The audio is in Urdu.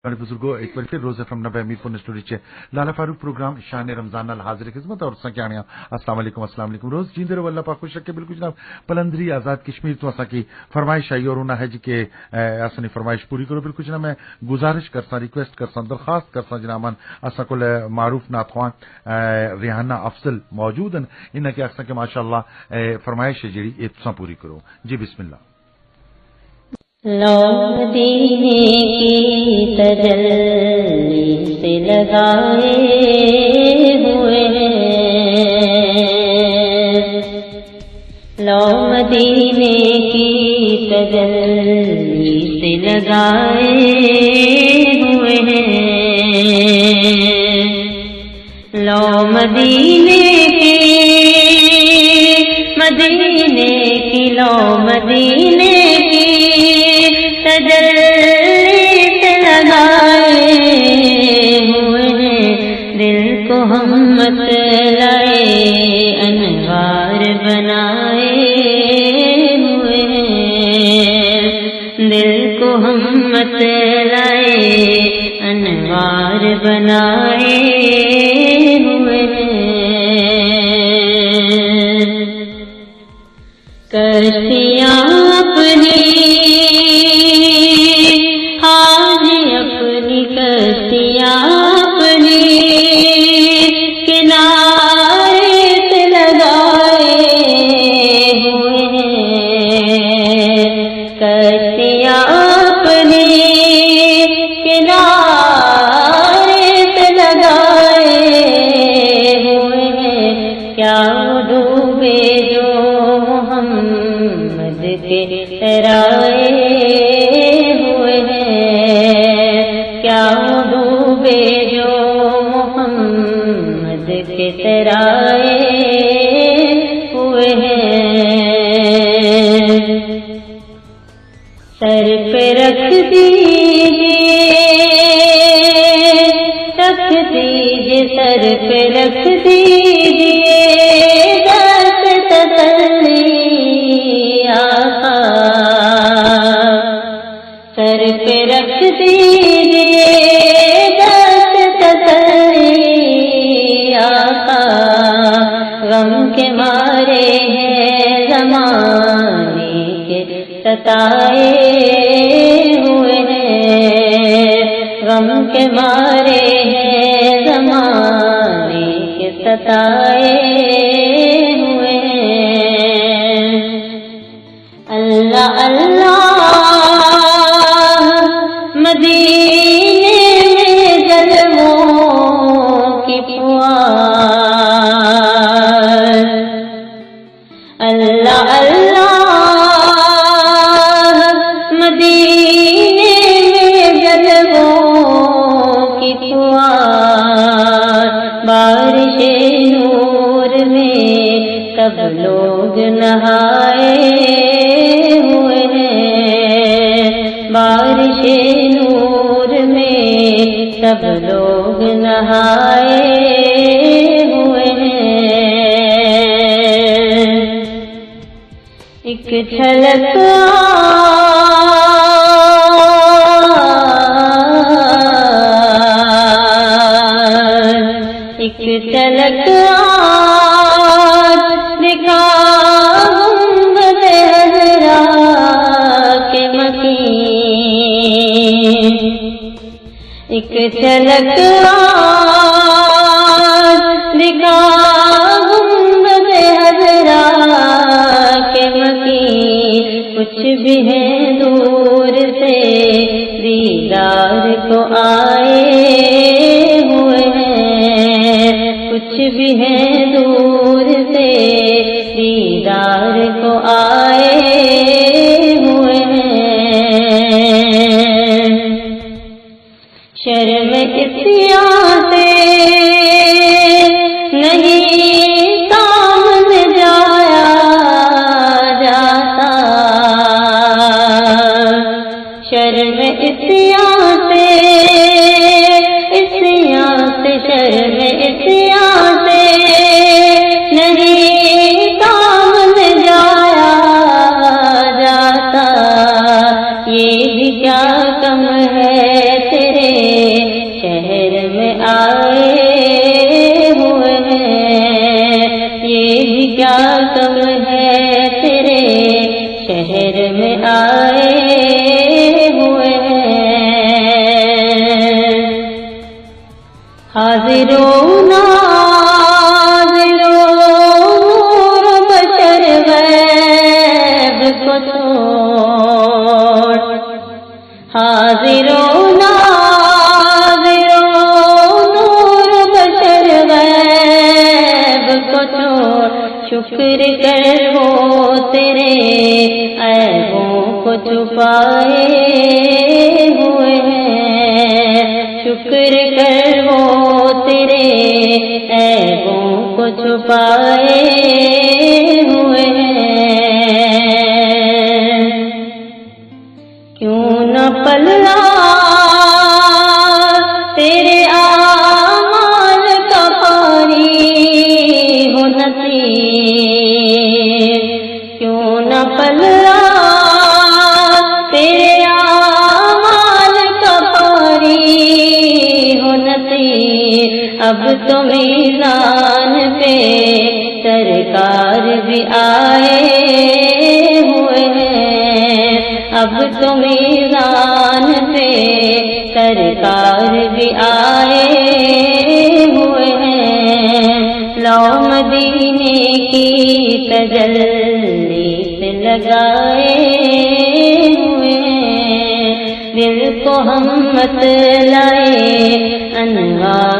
ہمارے بزرگوں ایک بار پھر روز فرم نبے امیر پور اسٹوری چے لالا فاروق پروگرام شان رمضان نال حاضر خدمت اور سکیانیا السلام علیکم روز جیندے رو اللہ پاک خوش رکھے بالکل جناب پلندری آزاد کشمیر تو اسا کی فرمائش آئی اور انہا ہے جی کہ اسنی فرمائش پوری کرو بالکل جناب میں گزارش کرسا ریکویسٹ کرسا درخواست کرسا جناب اسا کو معروف نعت خوان ریحانہ افضل موجود ہیں انہاں کے اسا کہ ماشاءاللہ فرمائش جڑی اے تساں پوری کرو جی بسم اللہ لو مدینے کی تجلی سے لگائے ہوئے لو مدینے کی تجلی سے لگائے ہوئے لو مدینے کی لو مدینے تجلی سے لگائے ہوئے ہیں دل کو ہم مطلعے انوار بنائے ہوئے ہیں دل کو ہم مطلعے انوار بنائے ہوئے ہیں کشتیاں اپنی سر پہ رکھ دیجئے سر پہ رکھ دیجئے دست تسلی آقا سر پہ رکھ دیجئے دست تسلی آقا غم کے مارے ہیں زمانے کے ستائے ہوئے ہیں غم کے مارے ہیں زمانے کے ستائے ہوئے ہیں اللہ اللہ مدینے میں جلووں کی فوار اللہ اللہ بارش نور میں سب لوگ نہائے ہوئے ہیں بارش نور میں سب لوگ نہائے ہوئے ہیں ایک چھلک چلک دکھا گنبد حضرا کے مکین ایک چلک دکھا گنبد حضرا کے مکین کچھ بھی ہے دور سے دیدار کو آئے کچھ بھی ہے دور سے دیدار کو آئے ہوئے ہیں شرم اسیاں سے نہیں سامنے جایا جاتا شرم اسیاں سے شرم اسیاں سے نہیں سامنے جایا جاتا یہ بھی کیا کم ہے تیرے حاضرو ناظرو نور بشر غیب کو چھوڑ، حاضرو ناظرو نور بشر غیب کو چھوڑ، شکر کر وہ تیرے عیبوں کو چھپائے ہوئے ہیں، شکر کر وہ تیرے عیبوں کو چھپائے ہوئے ہیں، کیوں نہ پلہ تیرے اعمال کا پاری ہو نصیب، کیوں نہ پلہ تیرے اعمال کا پاری ہو نصیب، اب تو میزان پہ سرکار بھی آئے ہوئے ہیں، اب تو میزان پہ سرکار بھی آئے ہوئے ہیں، لو مدینے کی تجلی سے لگائے ہوئے ہیں، دل کو ہم مت لائے انوار